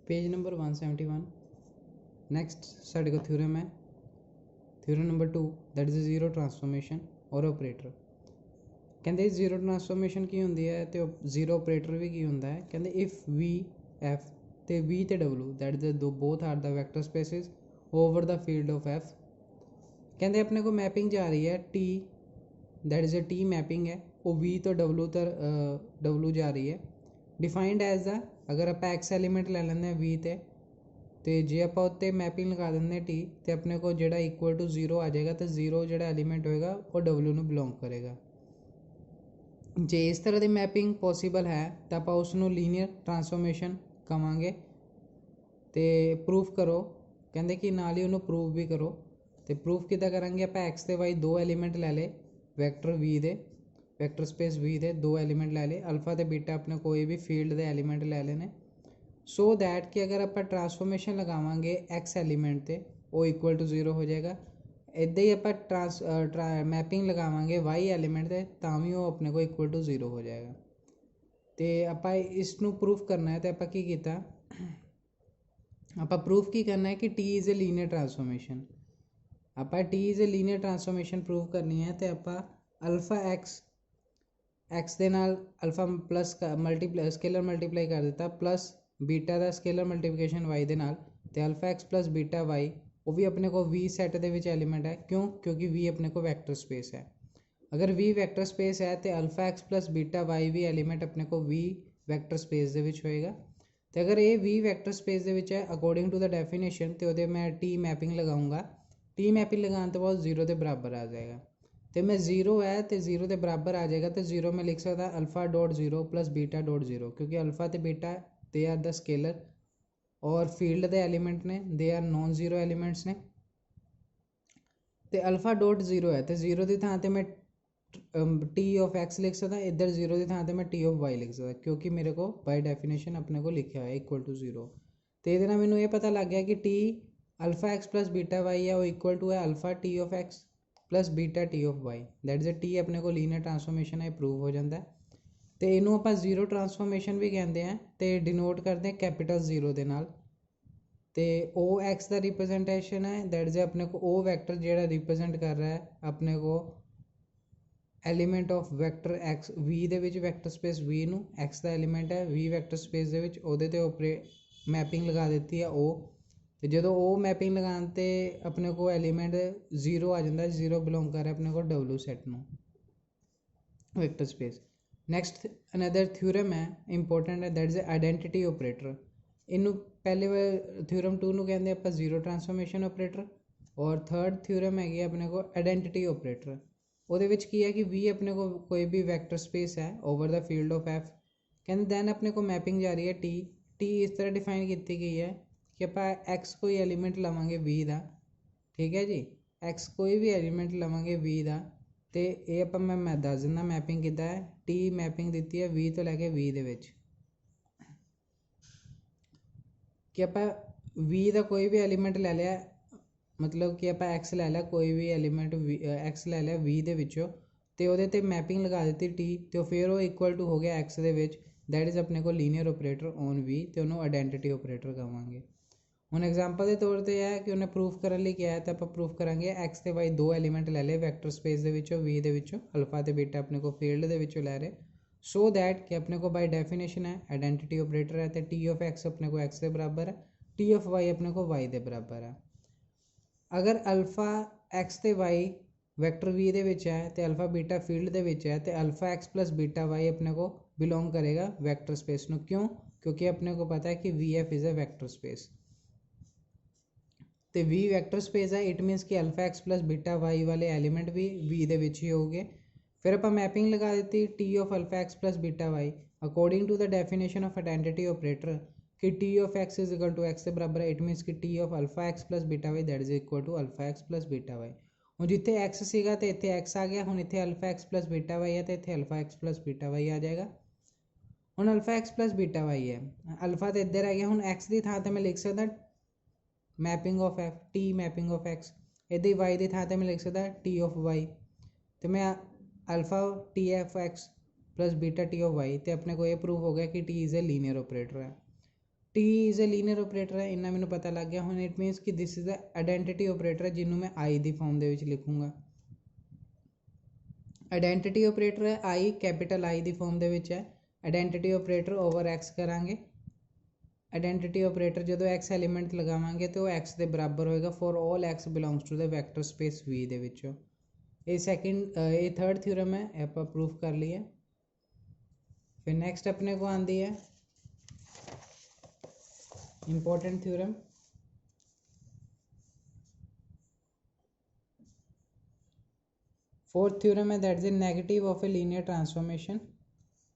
Page number 171। Next साढ़े को theorem है, theorem number 2, that is zero transformation और ऑपरेटर। कहते जीरो ट्रांसफॉर्मेशन की होंगी है तो जीरो ऑपरेटर भी की होंगे है। कहते इफ वी एफ तो वी तो डबलू दैट इज दो both are the vector spaces over the field of F. कहते अपने को मैपिंग जा रही है T, that is a T mapping है, वो वी तो डबलू जा रही है। डिफाइंड एज द अगर आप एक्स एलीमेंट ले लेंगे वी तो जे आप उत्ते मैपिंग लगा देंगे टी तो अपने को जो इक्वल टू जीरो आ जाएगा। तो जीरो जो एलीमेंट होएगा वो डबलू में बिलोंग करेगा। जे इस तरह की मैपिंग पॉसीबल है तो आप उसनों लीनियर ट्रांसफॉर्मेशन कहांगे। तो प्रूफ करो, कहते कि नाल ही उन्होंने प्रूफ भी करो। तो प्रूफ किदा करांगे, आप एक्स ते वाई दो एलीमेंट ले ले वैक्टर वी दे, वैक्टर स्पेस वी दे दो एलीमेंट ले ले, अल्फा ते बीटा अपने कोई भी फील्ड दे एलीमेंट ले लेने। सो दैट कि अगर आप ट्रांसफॉर्मेशन लगावांगे एक्स एलीमेंट ते वो इक्वल टू जीरो हो जाएगा। इदा ही आप मैपिंग लगावांगे वाई एलीमेंट ते तां भी वो अपने को इक्वल टू जीरो हो जाएगा। तो आप इसनों प्रूफ करना है तो आप की कीता, आप प्रूफ की करना है कि T is a linear transformation. आप T is a linear transformation proof करनी है तो आप अल्फा एक्स के नाल alpha plus multiply scalar multiply कर दिता प्लस बीटा का स्केलर मल्टीप्लिकेशन वाई के नाल, तो alpha x plus beta y वो भी अपने को वी सैट के एलीमेंट है। क्यों? क्योंकि वी अपने को वैक्टर स्पेस है। अगर वी वैक्टर स्पेस है तो alpha x plus beta y भी एलीमेंट अपने को वी वैक्टर स्पेस होएगा। तो अगर ये वी वैक्टर स्पेस है अकॉर्डिंग टू द डेफिनेशन तो मैं टी मैपिंग लगाऊंगा। टी मैपिंग लगाने तो बाद जीरो के बराबर आ जाएगा। तो मैं जीरो है तो जीरो के बराबर आ जाएगा। तो जीरो में लिख सकता alpha dot zero plus beta dot zero, क्योंकि अल्फा तो beta they are the scalar और फील्ड के एलीमेंट ने they are non zero elements ने। तो अल्फा डॉट जीरो है तो जीरो की थां मैं टी ऑफ एक्स लिख सकता, इधर जीरो की थां मैं टी ऑफ वाई लिख सकता, क्योंकि मेरे को बाय डेफिनेशन अपने को लिखा है इक्वल टू जीरो। तो ये मैंने ये पता लग गया कि T alpha x plus beta y है वो इक्वल टू है alpha T of x plus beta T of y, that is a T अपने को लीनियर ट्रांसफॉर्मेशन है प्रूव हो जाता है। तो इनू आप जीरो ट्रांसफॉर्मेशन भी कहते हैं तो डिनोट करते हैं कैपिटल जीरो के नाल। तो ओ एक्स का रिप्रजेंटेशन है दैट इज अपने को ओ वैक्टर जो रिप्रजेंट कर रहा है अपने को element of vector x V दे विच वैक्टर स्पेस वी नू एक्स का एलीमेंट है वी वैक्टर स्पेस दे विच ओहदे ते मैपिंग लगा देती है ओ। तो जो ओ मैपिंग लगाते अपने को एलीमेंट जीरो आ जाता है, जीरो बिलोंग कर रहा है अपने को डब्ल्यू सैट नू vector space. Next another theorem है इंपॉर्टेंट है दैट इज आइडेंटिटी ऑपरेटर। इनू पहले थ्योरम 2 नू कहते आप जीरो ट्रांसफॉर्मेशन ऑपरेटर और थर्ड थ्योरम है अपने को आइडेंटिटी ऑपरेटर। ਉਹਦੇ ਵਿੱਚ ਕੀ है कि वी अपने को कोई भी वैक्टर स्पेस है over the field of F. कहते दैन अपने को मैपिंग जा रही है टी। टी इस तरह डिफाइन की गई है कि आप एक्स कोई एलीमेंट लवेंगे वी का, ठीक है जी, एक्स कोई भी एलीमेंट लवेंगे वी का। तो ये आप मैं दस दिना मैपिंग कितना है। टी मैपिंग दी है वी तो लैके वी दे विच कि आप वी का कोई भी एलीमेंट ले लिया, मतलब कि आप एक्स ले लिया कोई भी एलीमेंट एक्स ले लिया वी दे विचों तो वो ते मैपिंग लगा दी टी तो फिर वो इक्वल टू हो गया x they which, that is अपने को लीनियर ऑपरेटर ऑन वी तो उन्होंने आइडेंटिटी ऑपरेटर कहांगे। हुण एग्जाम्पल के तौर पर है कि उन्हें प्रूफ करने लिए क्या है तो आप प्रूफ करांगे एक्स ते वाई दो एलीमेंट ले ले वैक्टर स्पेस दे विचों वी दे विचों अल्फा ते बीटा अपने को फील्ड दे विचों ले रहे। सो दैट कि अपने को बाय डेफिनेशन है आइडेंटिटी ऑपरेटर है तो टी ऑफ एक्स अपने को एक्स के बराबर है, टी ऑफ वाई अपने को वाई के बराबर है। अगर अल्फा एक्स ते वाई वैक्टर वी दे विच है तो अल्फा बीटा फील्ड दे विच है तो alpha x plus beta y अपने को बिलोंग करेगा वैक्टर स्पेस नू। क्यों? क्योंकि अपने को पता है कि V F is a vector space. तो वी वैक्टर स्पेस है इट मीनस कि alpha x plus beta y वाले एलीमेंट भी वी दे विच ही होंगे। फिर आप मैपिंग लगा देती T of alpha x plus beta y according to the definition of identity operator कि T of x is equal to x के बराबर है। इट मीनस कि T of alpha x plus beta Y that is equal to alpha x plus beta y. हूँ जिते x सीगा तो इतने एक्स आ गया, हूँ इतने alpha x plus beta y है तो इतने alpha x plus beta y आ जाएगा। हूँ alpha x plus beta y है, अल्फा तो इधर आ गया, हूँ एक्स की थां मैं लिख सकता mapping of F T mapping of x, इधर वाई की थां मैं लिख सकता टी ऑफ वाई। तो मैं alpha T of x plus beta T of y तो अपने को ये प्रूव हो गया कि T is a linear operator है। T is a linear operator ਹੈ, ਇੰਨਾ ਮੈਨੂੰ ਪਤਾ ਲੱਗ ਗਿਆ। ਹੁਣ ਇਟ ਮੀਨਸ ਕਿ this is a identity operator, ਜਿਹਨੂੰ ਮੈਂ ਆਈ ਦੀ ਫਾਰਮ ਦੇ ਵਿੱਚ ਲਿਖੂੰਗਾ। ਆਇਡੈਂਟੀਟੀ ਆਪਰੇਟਰ ਹੈ ਆਈ, ਕੈਪੀਟਲ ਆਈ ਦੀ ਫਾਰਮ ਦੇ ਵਿੱਚ ਹੈ। ਆਇਡੈਂਟੀਟੀ ਆਪਰੇਟਰ ਓਵਰ ਐਕਸ ਕਰਾਂਗੇ। ਆਇਡੈਂਟੀਟੀ ਆਪਰੇਟਰ ਜਦੋਂ ਐਕਸ ਐਲੀਮੈਂਟ ਲਗਾਵਾਂਗੇ ਤਾਂ ਉਹ ਐਕਸ ਦੇ ਬਰਾਬਰ ਹੋਏਗਾ for all x belongs to the vector space V ਦੇ ਵਿੱਚੋਂ। ਇਹ ਥਰਡ ਥਿਊਰਮ ਹੈ, ਆਪਾਂ ਪ੍ਰੂਫ ਕਰ ਲਈਏ। फिर नेक्स्ट अपने को आती है इंपॉर्टेंट थ्योरम, फोर्थ थ्योरम है that is negative of A linear transformation.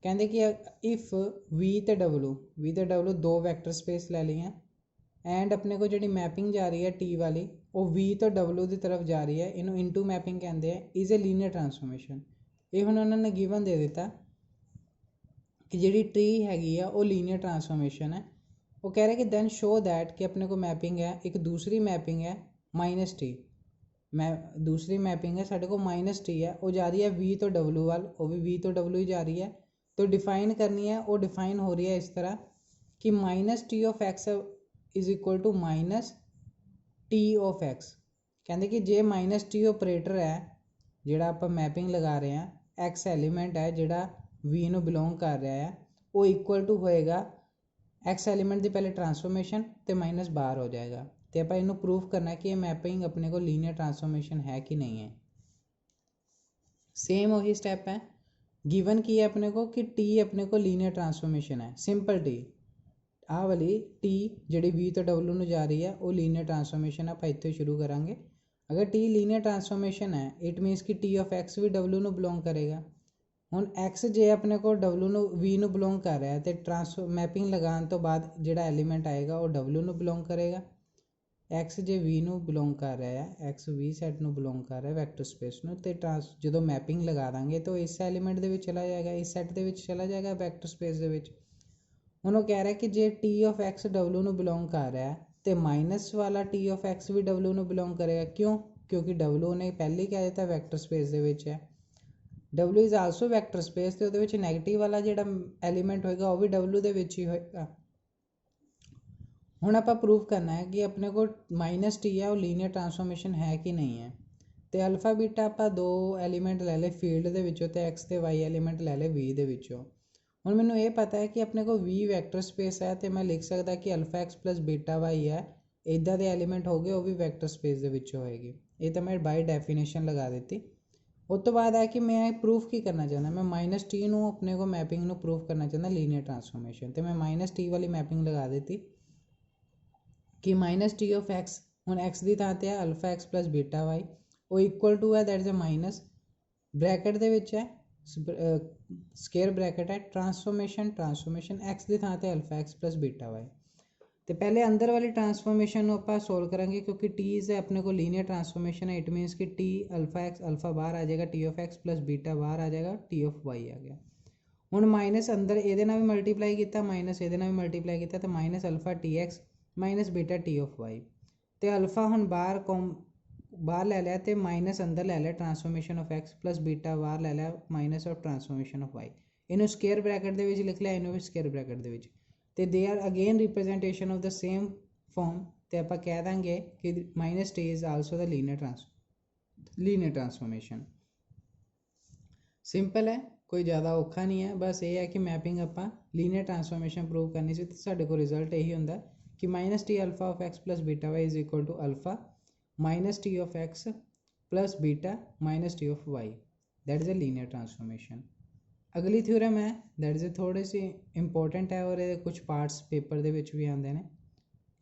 कहते कि इफ वी ते डब्लू दो वैक्टर स्पेस ले ली हैं एंड अपने को जी मैपिंग जा रही है टी वाली वो वी तो डब्लू की तरफ जा रही है, इनू इंटू मैपिंग कहते हैं, इज़ ए लीनियर ट्रांसफॉर्मेशन। ये हुण उन्होंने गिवन दे दिता कि जी टी हैगी है वो लीनियर ट्रांसफॉर्मेशन है। वो कह रहे कि दैन शो दैट कि अपने को मैपिंग है एक दूसरी मैपिंग है माइनस टी, दूसरी मैपिंग है साढ़े को माइनस टी है, वो जा रही है वी तो डब्लू वाल, वो भी वी तो डब्लू ही जा रही है। तो डिफाइन करनी है, वो डिफाइन हो रही है इस तरह कि minus T of x is equal to minus T of x. कहते कि जे माइनस टी ऑपरेटर है जोड़ा आप मैपिंग लगा रहे हैं, एक्स एलीमेंट है जोड़ा वी नू बिलोंग कर रहा है, वो इक्वल टू होएगा एक्स एलीमेंट की पहले ट्रांसफॉर्मेशन तो माइनस बाहर हो जाएगा। तो आप इनू प्रूफ करना है कि ये मैपिंग अपने को लीनियर ट्रांसफॉर्मेशन है कि नहीं है। सेम वही स्टेप है, गिवन की है अपने को कि टी अपने को लीनियर ट्रांसफॉर्मेशन है, सिंपल टी आ वाली टी जी वी तो डब्लू में जा रही है वो लीनियर ट्रांसफॉर्मेशन आप इतने शुरू करांगे। अगर टी लीनियर ट्रांसफॉर्मेशन है इट मीनस कि टी ऑफ एक्स भी डब्लू में बिलोंग करेगा। हुण एक्स जे अपने को डब्लू नू वी नू बिलोंग कर रहा है तो मैपिंग लगाने तो बाद जिहड़ा एलीमेंट आएगा वो डब्लू नू बिलोंग करेगा। एक्स जे वी नू बिलोंग कर रहा है, एक्स वी सैट नू बिलोंग कर रहा है वैक्टर स्पेस नू, तो जो मैपिंग लगा देंगे तो इस एलीमेंट दे विच चला जाएगा, इस सैट दे विच चला जाएगा वैक्टर स्पेस दे विच। हुण वो कह रहा है कि जे टी ऑफ एक्स डब्लू नू बिलोंग कर रहा है तो माइनस वाला टी ऑफ एक्स भी डब्लू नू बिलोंग करेगा। क्यों? क्योंकि डब्लू ने पहले ही कह दिता वैक्टर स्पेस दे विच है, W is also vector space, तो उहदे विच नैगेटिव वाला जिहड़ा एलीमेंट होएगा वो भी डब्लू दे विच ही होएगा। हुण आपां प्रूव करना है कि अपने को माइनस टी है वो लीनियर ट्रांसफॉर्मेशन है कि नहीं है। तो अल्फा बीटा आपां दो एलीमेंट लै ले फील्ड दे विचों ते एक्स ते वाई एलीमेंट लै ले वी दे विचों। हुण मैनूं ये पता है कि अपने को वी वैक्टर स्पेस है तो मैं लिख सकदा कि alpha x plus beta y है, इदां दे एलीमेंट हो गए वो भी वैक्टर स्पेस दे विचों होएगी। ये तो मैं बाय डेफिनेशन लगा दी। उस तो बाद है कि मैं प्रूफ की करना चाहना, मैं माइनस टी नू अपने को मैपिंग नू प्रूफ करना चाहता लीनियर ट्रांसफॉर्मेशन। तो मैं माइनस टी वाली मैपिंग लगा दी कि माइनस टी ऑफ एक्स हुण एक्स की थां ते है alpha x plus beta y, वो इक्वल टू है that is a minus bracket दे विच है स्केयर ब्रैकेट है ट्रांसफॉर्मेशन एक्स की थां ते alpha x plus beta y. तो पहले अंदर वाली ट्रांसफॉर्मेशन आप सोल्व करांगे क्योंकि टी इज़ अपने को लीनियर ट्रांसफॉर्मेशन है, इट मीनस कि टी अल्फा एक्स अल्फा बाहर आ जाएगा, T of x plus beta बाहर आ जाएगा, टी ऑफ वाई आ गया। हुण माइनस अंदर ये भी मल्टीप्लाई किया, माइनस ये भी मल्टीप्लाई किया, तो minus alpha T x minus beta T of y. तो अल्फा हुण बाहर लै लिया तो माइनस अंदर लै लिया transformation of x plus beta बाहर लै लिया minus of transformation of y. इनू स्केयर ब्रैकेट दे विच लिख लिया, इनू भी स्केयर ब्रैकेट दे विच, तो they are again representation of the same form. तो आप कह देंगे कि minus T is also the linear transformation. Simple है, कोई ज़्यादा औखा नहीं है, बस ये है कि मैपिंग आप लीनियर ट्रांसफॉर्मेशन प्रूव करनी सी, तो साढ़े को रिजल्ट यही होंदा कि minus T alpha of x plus beta y is equal to alpha minus T of x plus beta minus T of y, that is a linear transformation. अगली theorem है that is थोड़ी सी important है और ये कुछ parts paper दे विच भी आते हैं।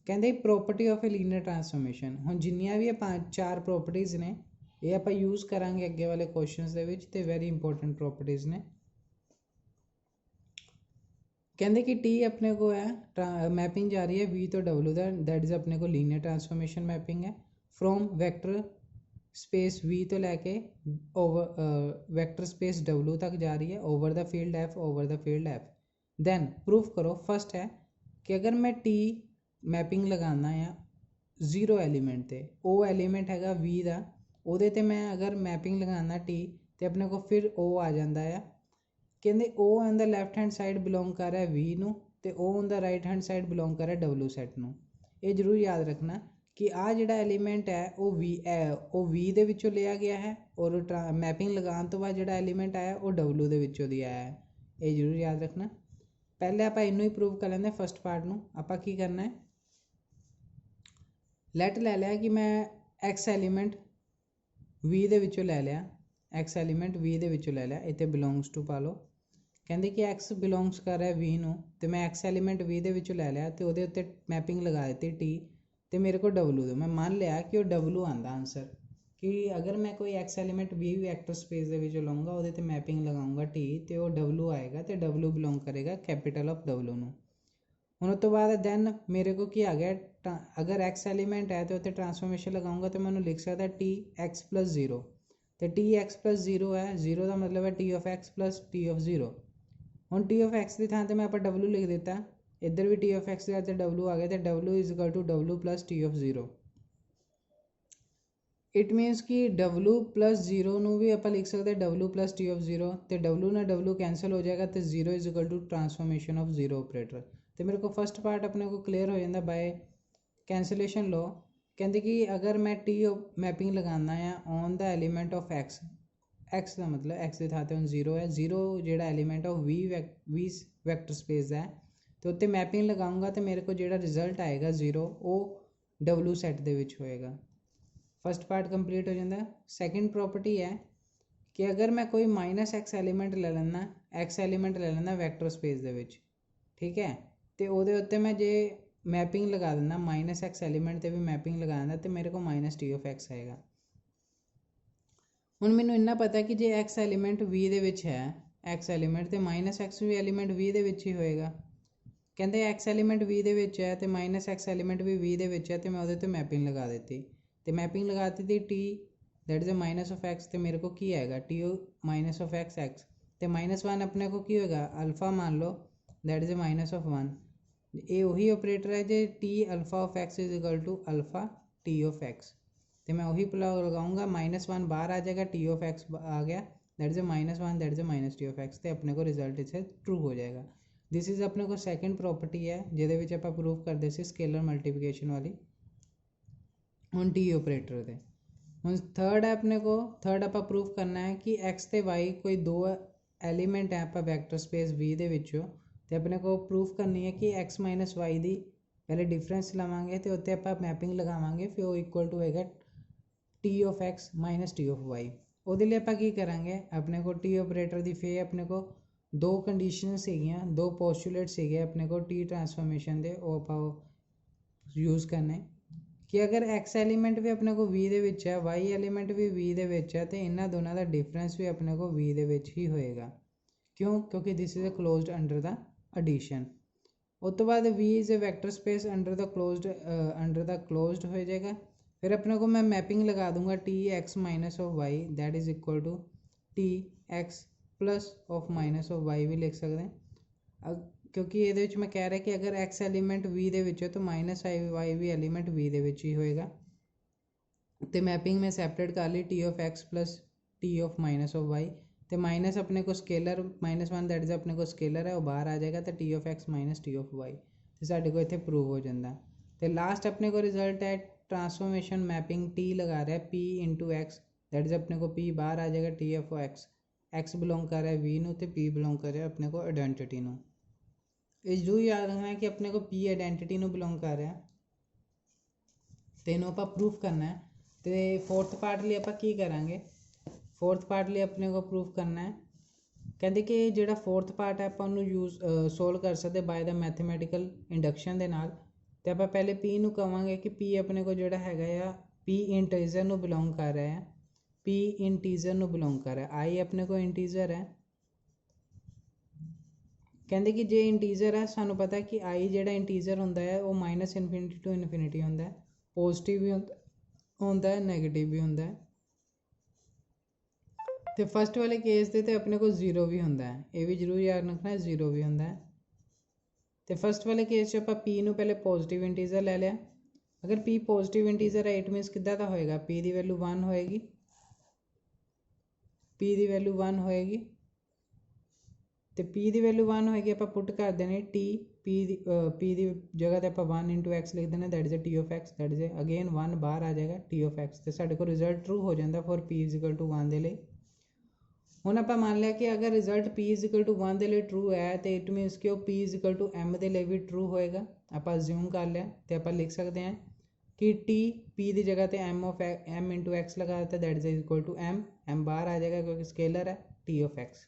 कहते property of A linear transformation, हुण जिन्नियां भी 4 प्रॉपर्टीज़ ने ये आप यूज़ करांगे अगे वाले क्वेश्चंस दे विच, ते वेरी इंपॉर्टेंट प्रॉपर्टीज़ ने। कहते कि टी अपने को है मैपिंग जा रही है वी तो डब्लू दैट इज़ अपने को लीनियर ट्रांसफॉर्मेशन मैपिंग है फ्रॉम वैक्टर स्पेस वी तो लैके ओवर वैक्टर स्पेस डब्लू तक जा रही है over the field F. Then proof करो, फर्स्ट है कि अगर मैं टी मैपिंग लगाना या 0 एलीमेंट ते ओ एलीमेंट हैगा वी दा, ਉਹਦੇ ਤੇ मैं अगर मैपिंग लगाना टी तो अपने को फिर ओ आ जाता है। कहते ओ on the left hand side belong कर रहा है वी नू ਤੇ ਉਹ ਹੁੰਦਾ ਰਾਈਟ हैंड साइड बिलोंग करे W ਸੈੱਟ ਨੂੰ। ਇਹ ਜ਼ਰੂਰ ਯਾਦ ਰੱਖਣਾ ਕਿ ਆ ਜਿਹੜਾ ਐਲੀਮੈਂਟ ਹੈ ਉਹ V ਦੇ ਵਿੱਚੋਂ ਲਿਆ ਗਿਆ ਹੈ ਔਰ ਮੈਪਿੰਗ ਲਗਾਉਣ ਤੋਂ ਬਾਅਦ ਜਿਹੜਾ ਐਲੀਮੈਂਟ ਆਇਆ ਉਹ W ਦੇ ਵਿੱਚੋਂ ਦੀ ਆਇਆ ਹੈ। ਇਹ ਜ਼ਰੂਰ ਯਾਦ ਰੱਖਣਾ। ਪਹਿਲੇ ਆਪਾਂ ਇਹਨੂੰ ਹੀ ਪ੍ਰੂਵ ਕਰ ਲੈਂਦੇ ਫਸਟ ਪਾਰਟ ਨੂੰ। ਆਪਾਂ ਕੀ ਕਰਨਾ ਹੈ, ਲੈਟ ਲੈ ਲਿਆ ਕਿ ਮੈਂ X ਐਲੀਮੈਂਟ V ਦੇ ਵਿੱਚੋਂ ਲੈ ਲਿਆ, X ਐਲੀਮੈਂਟ V ਦੇ ਵਿੱਚੋਂ ਲੈ ਲਿਆ, ਇੱਥੇ ਬਿਲੋਂਗਸ ਟੂ ਪਾ ਲਓ। ਕਹਿੰਦੇ ਕਿ X ਬਿਲੋਂਗਸ ਕਰ ਰਿਹਾ V ਨੂੰ, ਤੇ ਮੈਂ X ਐਲੀਮੈਂਟ V ਦੇ ਵਿੱਚੋਂ ਲੈ ਲਿਆ ਤੇ ਉਹਦੇ ਉੱਤੇ ਮੈਪਿੰਗ ਲਗਾ ਦਿੱਤੀ T, ਤੇ ਮੇਰੇ ਕੋਲ W ਮੈਂ ਮੰਨ ਲਿਆ ਕਿ ਉਹ W ਆਉਂਦਾ ਆਨਸਰ। ਕਿ ਅਗਰ ਮੈਂ ਕੋਈ X element V vector space ਦੇ ਵਿੱਚੋਂ ਲਵਾਂਗਾ, ਉਹਦੇ ਤੇ ਮੈਪਿੰਗ ਲਗਾਉਂਗਾ T, ਤੇ ਉਹ W ਆਏਗਾ ਤੇ W ਬਿਲੋਂਗ ਕਰੇਗਾ ਕੈਪੀਟਲ ਆਫ W ਨੂੰ। ਹੁਣ ਉਸ ਤੋਂ ਬਾਅਦ ਦੈਨ ਮੇਰੇ ਕੋਲ ਕੀ ਆ ਗਿਆ, ਅਗਰ X ਐਲੀਮੈਂਟ ਹੈ ਤੇ ਉੱਤੇ ਟਰਾਂਸਫੋਰਮੇਸ਼ਨ ਲਗਾਉਂਗਾ ਤਾਂ ਮੈਂ ਉਹਨੂੰ ਲਿਖ ਸਕਦਾ Tx+0, ਤੇ Tx+0 ਹੈ, 0 ਦਾ ਮਤਲਬ ਹੈ T of X plus T of 0। ਹੁਣ T of X ਦੀ ਥਾਂ ਤੇ ਮੈਂ ਆਪਾਂ W ਲਿਖ ਦਿੱਤਾ, ਇੱਧਰ ਵੀ T of X ਦੇ ਤੇ W ਆ ਗਿਆ, ਤੇ W is equal to W plus T of 0। It means ਕਿ W plus 0 ਨੂੰ ਵੀ ਆਪਾਂ ਲਿਖ ਸਕਦੇ W plus T of 0, ਤੇ W ਨਾਲ W ਕੈਂਸਲ ਹੋ ਜਾਏਗਾ ਤੇ 0 is equal to transformation of 0 operator. ਤੇ ਮੇਰੇ ਕੋਲ ਫਸਟ ਪਾਰਟ ਆਪਣੇ ਕੋ ਕਲੀਅਰ ਹੋ ਜਾਂਦਾ ਬਾय कैंसलेशन लॉ। ਕਹਿੰਦੇ ਕਿ ਅਗਰ ਮੈਂ T ਮੈਪਿੰਗ ਲਗਾਉਣਾ ਆ on the element of X, X ਦਾ ਮਤਲਬ X ਦੇ ਥਾਂ ਤੇ ਹੁਣ 0 ਹੈ, 0 ਜਿਹੜਾ element of V vector space ਹੈ, ਤੇ ਉੱਤੇ ਮੈਪਿੰਗ ਲਗਾਉਂਗਾ ਤੇ ਮੇਰੇ ਕੋਲ ਜਿਹੜਾ ਰਿਜ਼ਲਟ ਆਏਗਾ 0 ਉਹ W ਸੈੱਟ ਦੇ ਵਿੱਚ ਹੋਏਗਾ। फस्ट पार्ट कंप्लीट हो जाता है। सैकेंड प्रॉपर्टी है कि अगर मैं कोई -X एलीमेंट ले लेना, X एलीमेंट ले लेना वैक्टर स्पेस दे विच, ठीक है, तो वो उत्ते मैं जे मैपिंग लगा देना -X एलीमेंट ते भी मैपिंग लगा देना, तो मेरे को -T of X आएगा। हुण मैनूं इन्ना पता है कि जे X एलीमेंट V दे विच है, X एलीमेंट तो -X भी एलीमेंट V दे विच ही होएगा। कहते X एलीमेंट V दे विच है तो -X एलीमेंट भी V दे विच है, तो मैं उहदे ते मैपिंग लगा दी, तो मैपिंग लगाती थी T that is minus of X, तो मेरे को की आएगा T माइनस ऑफ X, तो -1 अपने को की होगा अल्फ़ा मान लो दैट इज माइनस ऑफ 1। ये वही ऑपरेटर है जो T alpha of X is equal to alpha T of X, तो मैं वही लगाऊंगा, -1 बाहर आ जाएगा, T ऑफ X आ गया that is -1 that is minus T of X, तो अपने को रिजल्ट इसे ट्रू हो जाएगा। दिस इज अपने को सैकेंड प्रॉपर्टी है जिहदे विच आपां प्रूफ करदे सी स्केलर मल्टीप्लिकेशन वाली। ਹੁਣ टी ऑपरेटर दे ਹੁਣ थर्ड है अपने को, थर्ड आप प्रूफ करना है कि X ਤੇ Y कोई दो एलीमेंट है आप वैक्टर स्पेस V ਦੇ ਵਿੱਚੋਂ, ਤੇ अपने को प्रूफ करनी है कि X माइनस Y ਦੀ पहले डिफरेंस लवांगे तो उत्ते आप मैपिंग लगावांगे, फिर वो इक्वल टू होएगा T of X minus T of Y। ਉਹਦੇ ਲਈ ਆਪਾਂ ਕੀ ਕਰਾਂਗੇ, अपने को T ऑपरेटर ਦੀ ਫੇ अपने को दो कंडीशन ਸੀਗੀਆਂ, दो पोस्टुलेट ਸੀਗੇ अपने को T ट्रांसफॉर्मेशन ਦੇ, ਉਹ ਆਪਾਂ यूज़ करने कि अगर X एलीमेंट भी अपने को V ਦੇ ਵਿੱਚ है, Y एलीमेंट भी V ਦੇ ਵਿੱਚ है, तो इन्होंने दोनों का डिफरेंस भी अपने को V ਦੇ ਵਿੱਚ ही होएगा। क्यों? क्योंकि this is a closed under the addition. उस तो बाद V is a vector space under the closed हो जाएगा। फिर अपने को मैं मैपिंग लगा दूंगा T X minus of Y that is equal to T X plus of minus of Y भी लिख सकते हैं, क्योंकि ये मैं कह रहा कि अगर X एलीमेंट V दे विच है तो -Y भी एलीमेंट V दे विच ही होएगा। तो मैपिंग में सैपरेट कर ली T of X plus T of minus of Y, तो माइनस अपने को स्केलर -1 दैट इज अपने को स्केलर है, वो बाहर आ जाएगा, तो T of X minus T of Y, तो साढ़े को इतने प्रूव हो जाता। तो लास्ट अपने को रिजल्ट है ट्रांसफॉर्मेशन मैपिंग T लगा रहा है P into X that is अपने को P बाहर आ जाएगा, T ऑफ X बिलोंग कर रहा है V नू, तो P बिलोंग कर रहा है अपने को आइडेंटिटी नू। ਇਹ ਜ਼ਰੂਰ ਯਾਦ ਰੱਖਣਾ ਕਿ ਆਪਣੇ ਕੋ P ਆਇਡੈਂਟੀਟੀ ਨੂੰ ਬਿਲੋਂਗ ਕਰ ਰਿਹਾ, ਤੇ ਇਹਨੂੰ ਆਪਾਂ ਪ੍ਰੂਫ ਕਰਨਾ ਹੈ। ਤੇ ਫੋਰਥ ਪਾਰਟ ਲਈ ਆਪਾਂ ਕੀ ਕਰਾਂਗੇ, ਫੋਰਥ ਪਾਰਟ ਲਈ ਆਪਣੇ ਕੋ ਪ੍ਰੂਫ ਕਰਨਾ ਹੈ। ਕਹਿੰਦੇ ਕਿ ਜਿਹੜਾ ਫੋਰਥ ਪਾਰਟ ਹੈ ਆਪਾਂ ਉਹਨੂੰ ਸੋਲਵ ਕਰ ਸਕਦੇ ਬਾਏ ਦਾ ਮੈਥਮੈਟੀਕਲ ਇੰਡਕਸ਼ਨ ਦੇ ਨਾਲ। ਤੇ ਆਪਾਂ ਪਹਿਲੇ P ਨੂੰ ਕਵਾਂਗੇ ਕਿ P ਆਪਣੇ ਕੋ ਜਿਹੜਾ ਹੈਗਾ ਆ P ਇੰਟੀਜ਼ਰ ਨੂੰ ਬਿਲੋਂਗ ਕਰ ਰਿਹਾ ਹੈ, P ਇੰਟੀਜ਼ਰ ਨੂੰ ਬਿਲੋਂਗ ਕਰ ਰਿਹਾ, I ਆਪਣੇ ਕੋ ਇੰਟੀਜ਼ਰ ਹੈ। कहते कि जे इंटीजर है सानू पता है कि आई जो इंटीजर होंदा है वो -∞ टू इनफिनिटी होंदा है, पॉजिटिव भी होंदा है, नैगेटिव भी होंदा है। तो फस्ट वाले केस दे तो अपने को 0 भी होंदा है, ये भी जरूर याद रखना है 0 भी होंदा है। तो फस्ट वाले केस पा P नू पहले पॉजिटिव इंटीजर ले लिया, अगर P पॉजिटिव इंटीजर है इट मीनस किद्दां दा होएगा, P की वैल्यू 1 होएगी, P की वैल्यू 1 होएगी, तो P की वैल्यू 1 होएगी, आप पुट कर देने T p ਦੀ ਜਗ੍ਹਾ ਤੇ ਆਪਾਂ 1 into x ਲਿਖ ਦਿੰਦੇ, that is a t of x, that is again 1 ਬਾਹਰ ਆ ਜਾਏਗਾ t of x, ਤੇ ਸਾਡੇ ਕੋਲ ਰਿਜ਼ਲਟ ਟਰੂ ਹੋ ਜਾਂਦਾ for p is equal to 1 ਦੇ ਲਈ। ਹੁਣ ਆਪਾਂ ਮੰਨ ਲਿਆ ਕਿ ਅਗਰ result p is equal to 1 ਦੇ ਲਈ ਟਰੂ ਹੈ ਤੇ ਇਟ ਮੀਨਸ ਕਿ ਉਹ p is equal to m ਦੇ ਲਈ ਵੀ ਟਰੂ ਹੋਏਗਾ। ਆਪਾਂ ਅਸਿਊਮ ਕਰ ਲਿਆ ਤੇ ਆਪਾਂ ਲਿਖ ਸਕਦੇ ਹਾਂ कि t p ਦੀ ਜਗ੍ਹਾ ਤੇ m into x ਲਗਾ ਦਿੱਤਾ, that is equal to m ਬਾਹਰ ਆ ਜਾਏਗਾ ਕਿਉਂਕਿ ਸਕੇਲਰ ਹੈ t of x।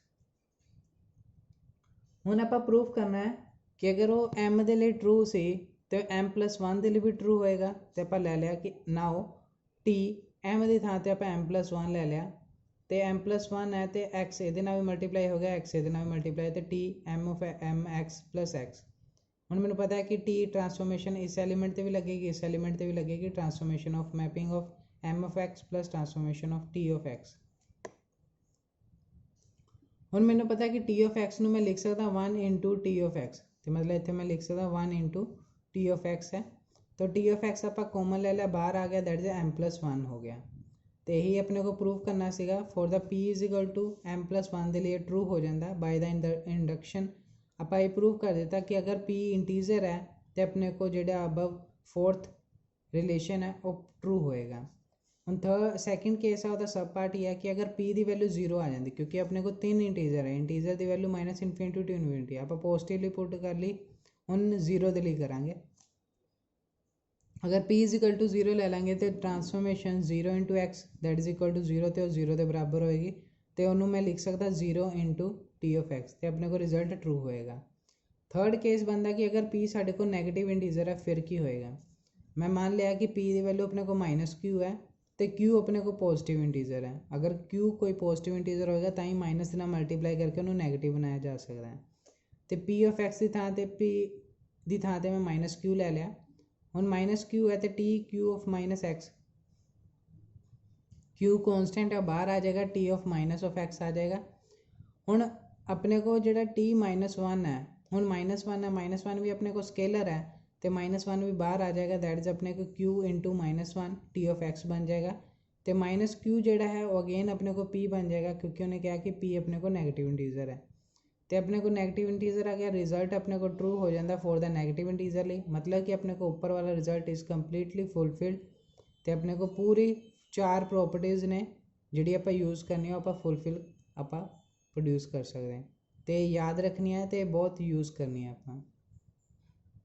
ਹੁਣ ਆਪਾਂ ਪ੍ਰੂਫ ਕਰਨਾ ਹੈ ਕਿ ਅਗਰ ਉਹ m ਦੇ ਲਈ ਟਰੂ ਸੀ ਤੇ m+1 ਦੇ ਲਈ ਵੀ ਟਰੂ ਹੋਏਗਾ, ਤੇ ਆਪਾਂ ਲੈ ਲਿਆ ਕਿ ਨਾਓ t m ਦੀ ਥਾਂ ਤੇ ਆਪਾਂ m+1 ਲੈ ਲਿਆ ਤੇ m+1 ਹੈ ਤੇ x ਇਹਦੇ ਨਾਲ ਵੀ ਮਲਟੀਪਲਾਈ ਹੋ ਗਿਆ, x ਇਹਦੇ ਨਾਲ ਵੀ ਮਲਟੀਪਲਾਈ, ਤੇ t m(x + x)। ਹੁਣ ਮੈਨੂੰ ਪਤਾ ਹੈ ਕਿ टी ट्रांसफॉर्मेशन इस एलिमेंट ਤੇ ਵੀ ਲੱਗੇਗੀ, ਇਸ एलिमेंट ਤੇ ਵੀ ਲੱਗੇਗੀ, transformation of mapping of m(x) + transformation of t of x। ਹੁਣ ਮੈਨੂੰ ਪਤਾ ਹੈ ਕਿ t of x ਨੂੰ ਮੈਂ ਲਿਖ ਸਕਦਾ 1 into t of x, ਤੇ ਮਤਲਬ ਇੱਥੇ ਮੈਂ ਲਿਖ ਸਕਦਾ 1 into t of x ਹੈ। ਤਾਂ t of x ਆਪਾਂ ਕਾਮਨ ਲੈ ਲਿਆ, ਬਾਹਰ ਆ ਗਿਆ, ਦੈਟ ਇਜ਼ m+1 ਹੋ ਗਿਆ। ਤੇ ਇਹੀ ਆਪਣੇ ਕੋ ਪ੍ਰੂਫ ਕਰਨਾ ਸੀਗਾ for the p is equal to m+1 ਦੇ ਲਈ ਟਰੂ ਹੋ ਜਾਂਦਾ ਬਾय द इंडक्शन। ਆਪਾਂ ਇਹ ਪ੍ਰੂਫ ਕਰ ਦਿੱਤਾ ਕਿ ਅਗਰ p ਇੰਟੀਜ਼ਰ ਹੈ ਤੇ ਆਪਣੇ ਕੋ ਜਿਹੜਾ ਅਬਵ 4th ਰਿਲੇਸ਼ਨ ਹੈ ਉਹ ਟਰੂ ਹੋਏਗਾ। ਹੁਣ ਸੈਕਿੰਡ ਕੇਸ ਹੈ ਉਹਦਾ ਸਬ ਪਾਰਟ ਹੀ ਹੈ ਕਿ ਅਗਰ p ਦੀ ਵੈਲਿਊ 0 ਆ ਜਾਂਦੀ, ਕਿਉਂਕਿ ਆਪਣੇ ਕੋ 3 ਇੰਟੀਜ਼ਰ ਹੈ, ਇੰਟੀਜ਼ਰ ਦੀ ਵੈਲਿਊ -∞ to ∞, ਆਪਾਂ ਪੋਜ਼ਿਟਿਵਲੀ ਪੁੱਟ ਕਰ ਲਈ। ਹੁਣ 0 ਦੇ ਲਈ ਕਰਾਂਗੇ, ਅਗਰ p is equal to 0 ਲੈ ਲਾਂਗੇ ਤੇ ਟ੍ਰਾਂਸਫੋਰਮੇਸ਼ਨ 0 into x that is equal to 0 ਤੇ ਉਹ 0 ਦੇ ਬਰਾਬਰ ਹੋਏਗੀ, ਤੇ ਉਹਨੂੰ ਮੈਂ ਲਿਖ ਸਕਦਾ 0 into t of x, ਤੇ ਆਪਣੇ ਕੋ ਰਿਜ਼ਲਟ ਟਰੂ ਹੋਏਗਾ। ਥਰਡ ਕੇਸ ਬਣਦਾ ਕਿ ਅਗਰ p ਸਾਡੇ ਕੋਲ ਨੈਗੇਟਿਵ ਇੰਟੀਜ਼ਰ ਹੈ ਫਿਰ ਕੀ ਹੋਏਗਾ। ਮੈਂ ਮੰਨ ਲਿਆ ਕਿ p ਦੀ ਵੈਲਿਊ ਆਪਣੇ ਕੋ -q ਹੈ ਤੇ q ਆਪਣੇ ਕੋ ਪੋਜ਼ਿਟਿਵ ਇੰਟੀਜ਼ਰ ਹੈ। ਅਗਰ q ਕੋਈ ਪੋਜ਼ਿਟਿਵ ਇੰਟੀਜ਼ਰ ਹੋਏਗਾ ਤਾਂ ਹੀ ਮਾਈਨਸ ਦੇ ਨਾਲ ਮਲਟੀਪਲਾਈ ਕਰਕੇ ਉਹਨੂੰ ਨੈਗੇਟਿਵ ਬਣਾਇਆ ਜਾ ਸਕਦਾ ਹੈ। ਤੇ p of x ਦੀ ਥਾਂ ਤੇ p ਦੀ ਥਾਂ ਤੇ ਮੈਂ -q ਲੈ ਲਿਆ। ਹੁਣ -q ਹੈ ਤੇ t q of -x, q ਕੌਨਸਟੈਂਟ ਹੈ, ਬਾਹਰ ਆ ਜਾਏਗਾ, t of -x ਆ ਜਾਏਗਾ। ਹੁਣ ਆਪਣੇ ਕੋ ਜਿਹੜਾ t-1 ਹੈ, ਹੁਣ -1 ਹੈ, -1 ਵੀ ਆਪਣੇ ਕੋ ਸਕੇਲਰ ਹੈ ਤੇ -1 ਵੀ ਬਾਹਰ ਆ ਜਾਏਗਾ, ਦੈਟ ਇਜ਼ ਆਪਣੇ ਕੋ q into -1 t of x ਬਣ ਜਾਏਗਾ। ਤੇ -q ਜਿਹੜਾ ਹੈ ਉਹ ਅਗੇਨ ਆਪਣੇ ਕੋ p ਬਣ ਜਾਏਗਾ ਕਿਉਂਕਿ ਉਹਨੇ ਕਿਹਾ ਕਿ p ਆਪਣੇ ਕੋ ਨੈਗੇਟਿਵ ਇੰਟੀਜ਼ਰ ਹੈ। ਤੇ ਆਪਣੇ ਕੋ ਨੈਗੇਟਿਵ ਇੰਟੀਜ਼ਰ ਆ ਗਿਆ, ਰਿਜ਼ਲਟ ਆਪਣੇ ਕੋ ਟਰੂ ਹੋ ਜਾਂਦਾ ਫॉर द ਨੈਗੇਟਿਵ ਇੰਟੀਜ਼ਰ ਲਈ, ਮਤਲਬ ਕਿ ਆਪਣੇ ਕੋ ਉੱਪਰ ਵਾਲਾ ਰਿਜ਼ਲਟ ਇਜ਼ ਕੰਪਲੀਟਲੀ ਫੁਲਫਿਲਡ। ਤੇ ਆਪਣੇ ਕੋ ਪੂਰੀ 4 ਪ੍ਰੋਪਰਟੀਜ਼ ਨੇ ਜਿਹੜੀ ਆਪਾਂ ਯੂਜ਼ ਕਰਨੀ ਆਪਾਂ ਫੁਲਫਿਲ ਆਪਾਂ ਪ੍ਰੋਡਿਊਸ ਕਰ ਸਕਦੇ ਹਾਂ। ਤੇ ਯਾਦ ਰੱਖਣੀ ਹੈ ਤੇ ਬਹੁਤ ਯੂਜ਼ ਕਰਨੀ ਹੈ ਆਪਾਂ।